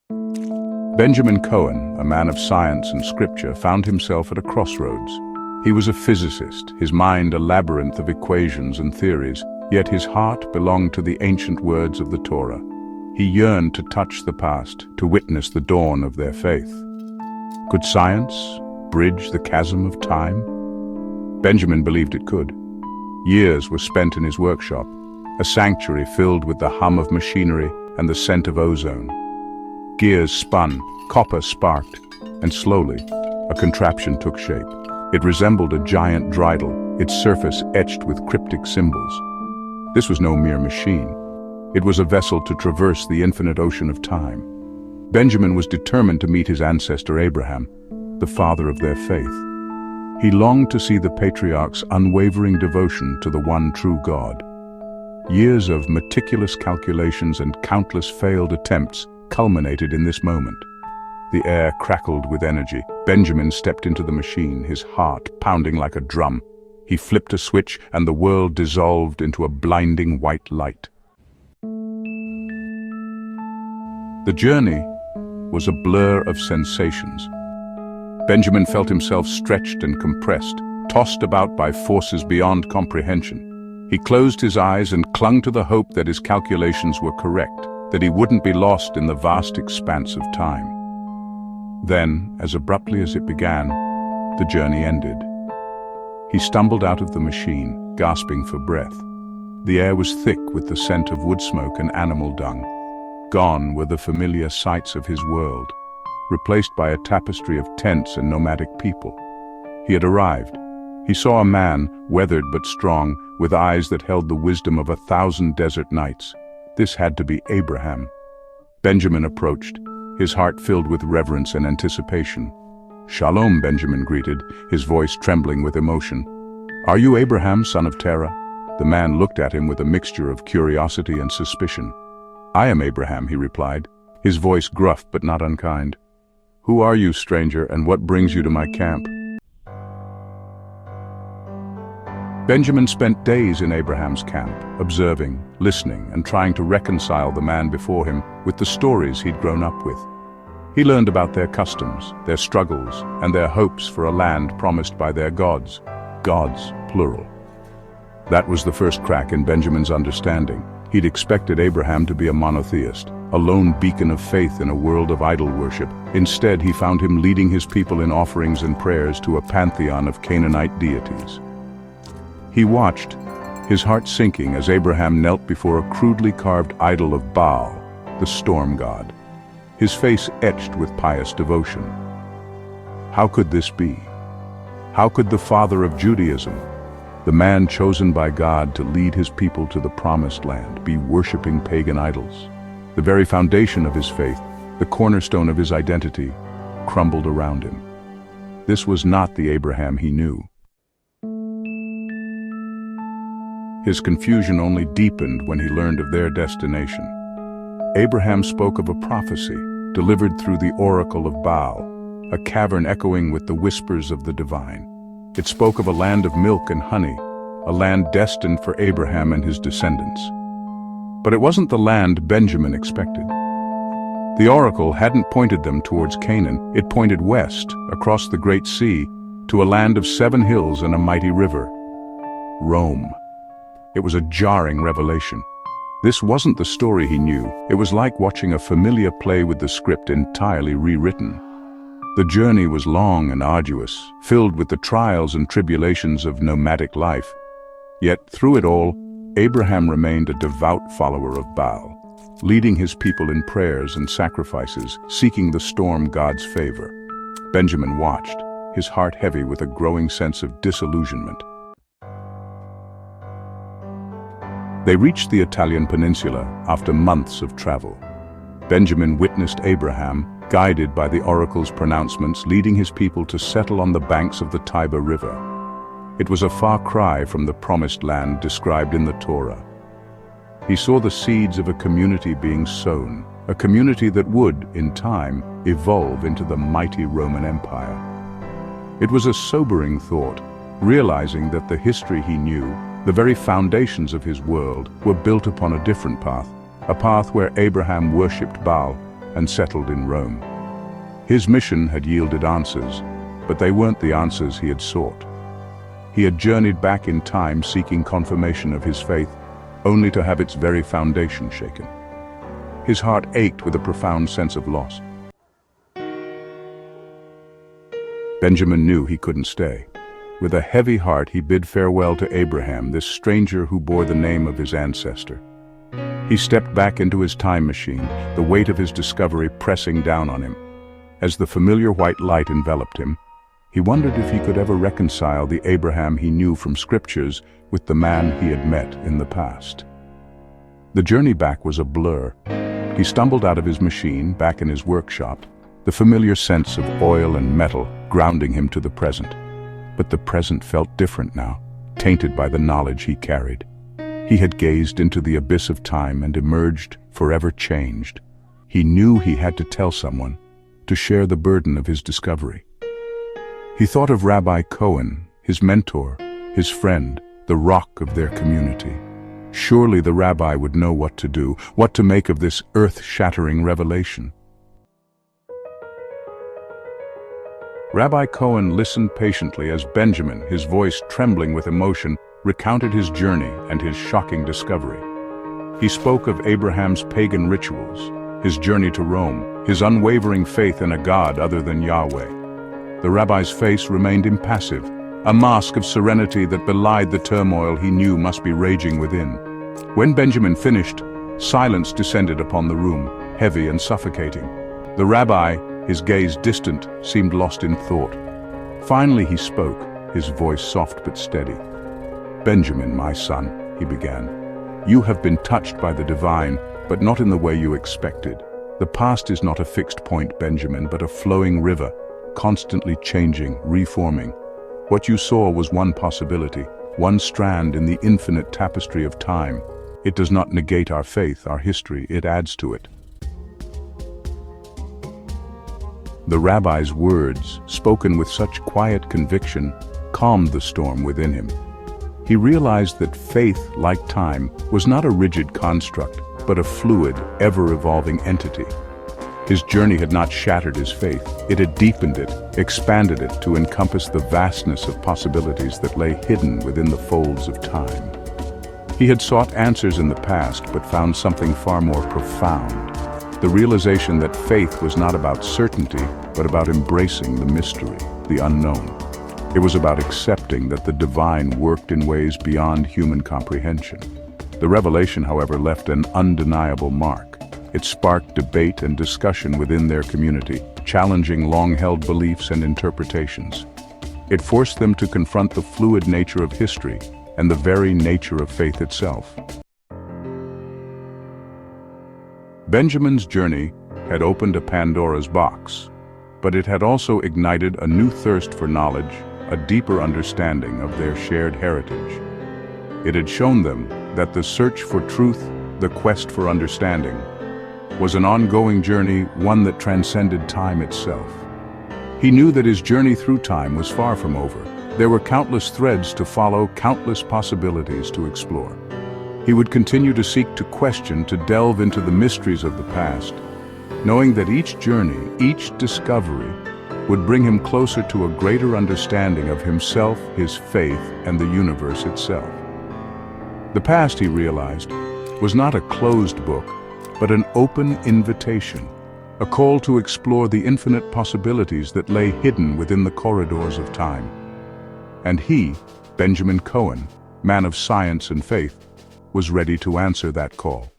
Benjamin Cohen, a man of science and scripture, found himself at a crossroads. He was a physicist, his mind a labyrinth of equations and theories, yet his heart belonged to the ancient words of the Torah. He yearned to touch the past, to witness the dawn of their faith. Could science bridge the chasm of time? Benjamin believed it could. Years were spent in his workshop, a sanctuary filled with the hum of machinery and the scent of ozone. Gears spun, copper sparked, and slowly, a contraption took shape. It resembled a giant dreidel, its surface etched with cryptic symbols. This was no mere machine. It was a vessel to traverse the infinite ocean of time. Benjamin was determined to meet his ancestor Abraham, the father of their faith. He longed to see the patriarch's unwavering devotion to the one true God. Years of meticulous calculations and countless failed attempts culminated in this moment. The air crackled with energy. Benjamin stepped into the machine, his heart pounding like a drum. He flipped a switch and the world dissolved into a blinding white light. The journey was a blur of sensations. Benjamin felt himself stretched and compressed, tossed about by forces beyond comprehension. He closed his eyes and clung to the hope that his calculations were correct, that he wouldn't be lost in the vast expanse of time. Then, as abruptly as it began, the journey ended. He stumbled out of the machine, gasping for breath. The air was thick with the scent of wood smoke and animal dung. Gone were the familiar sights of his world, replaced by a tapestry of tents and nomadic people. He had arrived. He saw a man, weathered but strong, with eyes that held the wisdom of 1,000 desert nights. This had to be Abraham. Benjamin approached, his heart filled with reverence and anticipation. "Shalom," Benjamin greeted, his voice trembling with emotion. "Are you Abraham, son of Terah?" The man looked at him with a mixture of curiosity and suspicion. "I am Abraham," he replied, his voice gruff but not unkind. "Who are you, stranger, and what brings you to my camp?" Benjamin spent days in Abraham's camp, observing, listening, and trying to reconcile the man before him with the stories he'd grown up with. He learned about their customs, their struggles, and their hopes for a land promised by their gods. Gods, plural. That was the first crack in Benjamin's understanding. He'd expected Abraham to be a monotheist, a lone beacon of faith in a world of idol worship. Instead, he found him leading his people in offerings and prayers to a pantheon of Canaanite deities. He watched, his heart sinking as Abraham knelt before a crudely carved idol of Baal, the storm god, his face etched with pious devotion. How could this be? How could the father of Judaism, the man chosen by God to lead his people to the promised land, be worshipping pagan idols? The very foundation of his faith, the cornerstone of his identity, crumbled around him. This was not the Abraham he knew. His confusion only deepened when he learned of their destination. Abraham spoke of a prophecy delivered through the oracle of Baal, a cavern echoing with the whispers of the divine. It spoke of a land of milk and honey, a land destined for Abraham and his descendants. But it wasn't the land Benjamin expected. The oracle hadn't pointed them towards Canaan. It pointed west, across the Great Sea, to a land of 7 hills and a mighty river. Rome. It was a jarring revelation. This wasn't the story he knew. It was like watching a familiar play with the script entirely rewritten. The journey was long and arduous, filled with the trials and tribulations of nomadic life. Yet through it all, Abraham remained a devout follower of Baal, leading his people in prayers and sacrifices, seeking the storm god's favor. Benjamin watched, his heart heavy with a growing sense of disillusionment. They reached the Italian peninsula after months of travel. Benjamin witnessed Abraham, guided by the oracle's pronouncements, leading his people to settle on the banks of the Tiber River. It was a far cry from the promised land described in the Torah. He saw the seeds of a community being sown, a community that would, in time, evolve into the mighty Roman Empire. It was a sobering thought, realizing that the history he knew, the very foundations of his world, were built upon a different path, a path where Abraham worshipped Baal and settled in Rome. His mission had yielded answers, but they weren't the answers he had sought. He had journeyed back in time seeking confirmation of his faith, only to have its very foundation shaken. His heart ached with a profound sense of loss. Benjamin knew he couldn't stay. With a heavy heart, he bid farewell to Abraham, this stranger who bore the name of his ancestor. He stepped back into his time machine, the weight of his discovery pressing down on him. As the familiar white light enveloped him, he wondered if he could ever reconcile the Abraham he knew from scriptures with the man he had met in the past. The journey back was a blur. He stumbled out of his machine, back in his workshop, the familiar sense of oil and metal grounding him to the present. But the present felt different now, tainted by the knowledge he carried. He had gazed into the abyss of time and emerged forever changed. He knew he had to tell someone, to share the burden of his discovery. He thought of Rabbi Cohen, his mentor, his friend, the rock of their community. Surely the rabbi would know what to do, what to make of this earth-shattering revelation. Rabbi Cohen listened patiently as Benjamin, his voice trembling with emotion, recounted his journey and his shocking discovery. He spoke of Abraham's pagan rituals, his journey to Rome, his unwavering faith in a God other than Yahweh. The rabbi's face remained impassive, a mask of serenity that belied the turmoil he knew must be raging within. When Benjamin finished, silence descended upon the room, heavy and suffocating. The rabbi, his gaze distant, seemed lost in thought. Finally he spoke, his voice soft but steady. "Benjamin, my son," he began, "you have been touched by the divine, but not in the way you expected. The past is not a fixed point, Benjamin, but a flowing river, constantly changing, reforming. What you saw was one possibility, one strand in the infinite tapestry of time. It does not negate our faith, our history, it adds to it." The rabbi's words, spoken with such quiet conviction, calmed the storm within him. He realized that faith, like time, was not a rigid construct, but a fluid, ever-evolving entity. His journey had not shattered his faith, it had deepened it, expanded it to encompass the vastness of possibilities that lay hidden within the folds of time. He had sought answers in the past, but found something far more profound. The realization that faith was not about certainty, but about embracing the mystery, the unknown. It was about accepting that the divine worked in ways beyond human comprehension. The revelation, however, left an undeniable mark. It sparked debate and discussion within their community, challenging long-held beliefs and interpretations. It forced them to confront the fluid nature of history and the very nature of faith itself. Benjamin's journey had opened a Pandora's box, but it had also ignited a new thirst for knowledge, a deeper understanding of their shared heritage. It had shown them that the search for truth, the quest for understanding, was an ongoing journey, one that transcended time itself. He knew that his journey through time was far from over. There were countless threads to follow, countless possibilities to explore. He would continue to seek to question, to delve into the mysteries of the past, knowing that each journey, each discovery, would bring him closer to a greater understanding of himself, his faith, and the universe itself. The past, he realized, was not a closed book, but an open invitation, a call to explore the infinite possibilities that lay hidden within the corridors of time. And he, Benjamin Cohen, man of science and faith, was ready to answer that call.